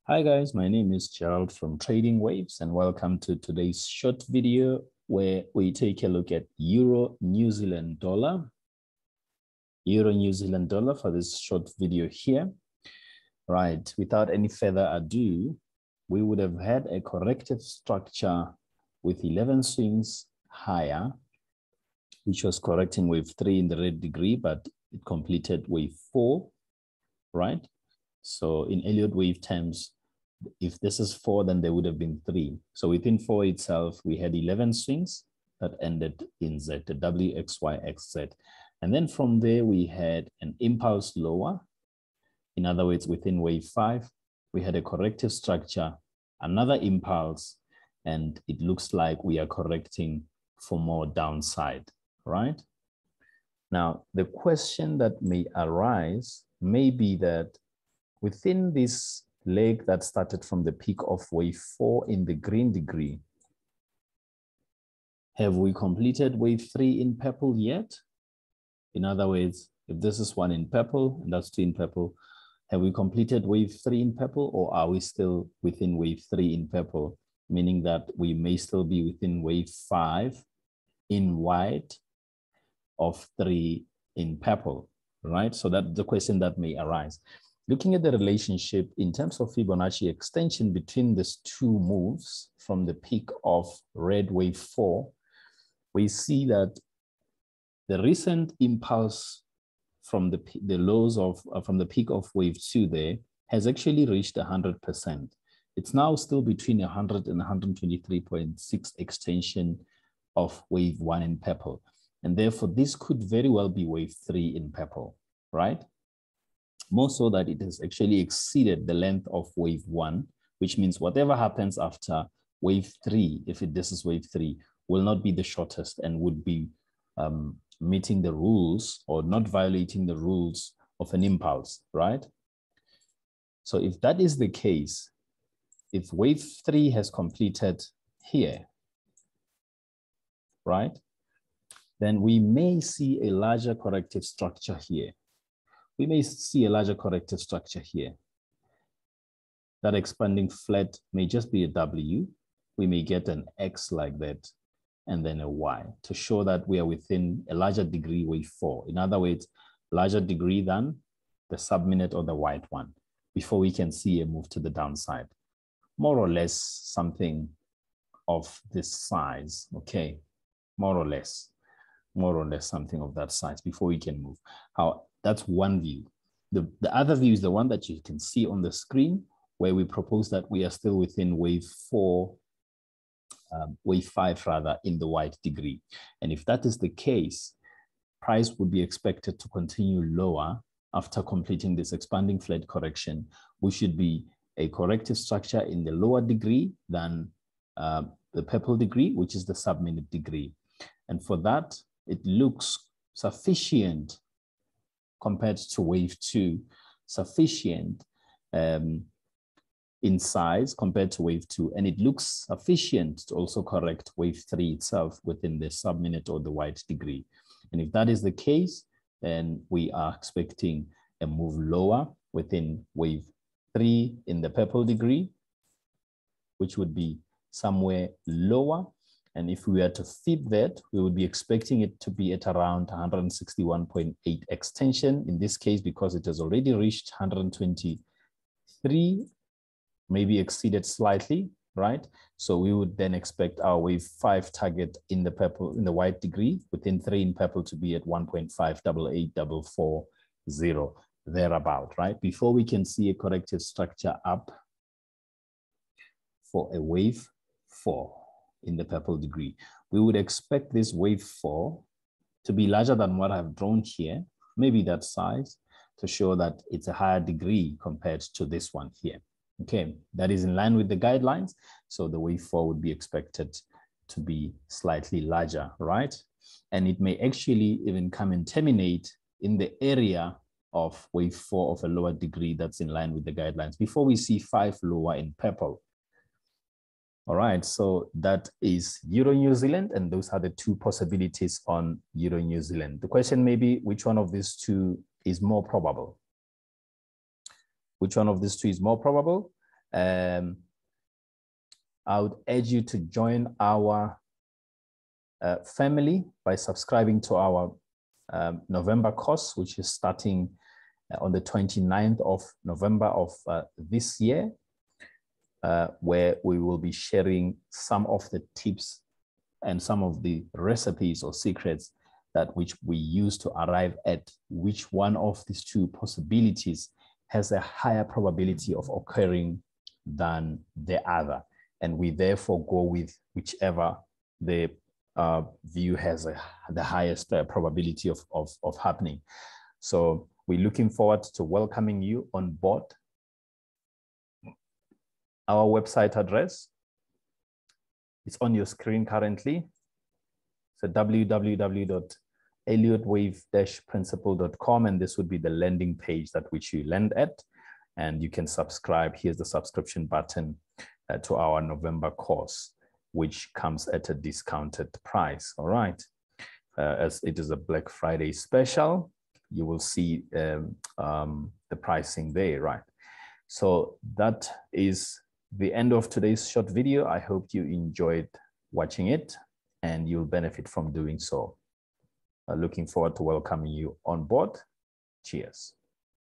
Hi guys, my name is Gerald from Trading Waves and welcome to today's short video where we take a look at Euro New Zealand dollar. Euro New Zealand dollar for this short video here. Right, without any further ado, we would have had a corrective structure with 11 swings higher, which was correcting wave 3 in the red degree, but it completed wave 4, right? So in Elliott wave terms, if this is 4, then there would have been 3. So within 4 itself, we had 11 swings that ended in Z, the W, X, Y, X, Z. And then from there, we had an impulse lower. In other words, within wave 5, we had a corrective structure, another impulse, and it looks like we are correcting for more downside, right? Now, the question that may arise may be that within this leg that started from the peak of wave 4 in the green degree, have we completed wave 3 in purple yet? In other words, if this is 1 in purple and that's 2 in purple, have we completed wave 3 in purple, or are we still within wave 3 in purple, meaning that we may still be within wave 5 in white of 3 in purple, right? So that's the question that may arise. Looking at the relationship in terms of Fibonacci extension between these two moves from the peak of red wave 4, we see that the recent impulse from the lows of from the peak of wave 2 there has actually reached 100%. It's now still between 100 and 123.6 extension of wave 1 in purple. And therefore, this could very well be wave 3 in purple, right? More so that it has actually exceeded the length of wave 1, which means whatever happens after wave 3, if this is wave 3, will not be the shortest and would be meeting the rules or not violating the rules of an impulse, right? So if that is the case, if wave 3 has completed here, right, then we may see a larger corrective structure here. We may see a larger corrective structure here. That expanding flat may just be a W. We may get an X like that, and then a Y to show that we are within a larger degree wave 4. In other words, larger degree than the sub-minute or the white one before we can see a move to the downside. More or less something of this size, okay? More or less something of that size before we can move. That's one view. The other view is the one that you can see on the screen, where we propose that we are still within wave 4, wave 5 rather, in the white degree. And if that is the case, price would be expected to continue lower after completing this expanding flat correction, which should be a corrective structure in the lower degree than the purple degree, which is the sub-minute degree. And for that, it looks sufficient compared to wave 2, sufficient in size compared to wave 2, and it looks sufficient to also correct wave 3 itself within the sub-minute or the white degree. And if that is the case, then we are expecting a move lower within wave 3 in the purple degree, which would be somewhere lower. And if we were to fib that, we would be expecting it to be at around 161.8 extension. In this case, because it has already reached 123, maybe exceeded slightly, right? So we would then expect our wave 5 target in the purple, in the white degree, within 3 in purple to be at 1.588440, thereabout, right? Before we can see a corrective structure up for a wave 4 in the purple degree. We would expect this wave 4 to be larger than what I've drawn here, maybe that size, to show that it's a higher degree compared to this one here. Okay, that is in line with the guidelines. So the wave 4 would be expected to be slightly larger, right? And it may actually even come and terminate in the area of wave 4 of a lower degree that's in line with the guidelines before we see 5 lower in purple. All right, so that is Euro New Zealand, and those are the two possibilities on Euro New Zealand. The question may be, which one of these two is more probable? Which one of these two is more probable? I would urge you to join our family by subscribing to our November course, which is starting on the 29th of November of this year, where we will be sharing some of the tips and some of the recipes or secrets that which we use to arrive at which one of these two possibilities has a higher probability of occurring than the other. And we therefore go with whichever the view has the highest probability of happening. So we're looking forward to welcoming you on board. Our website address, it's on your screen currently. So www.elliotwave-principle.com, and this would be the landing page that which you land at, and you can subscribe. Here's the subscription button to our November course, which comes at a discounted price. All right, as it is a Black Friday special, you will see the pricing there, right? So that is the end of today's short video. I hope you enjoyed watching it and you'll benefit from doing so. Looking forward to welcoming you on board. Cheers.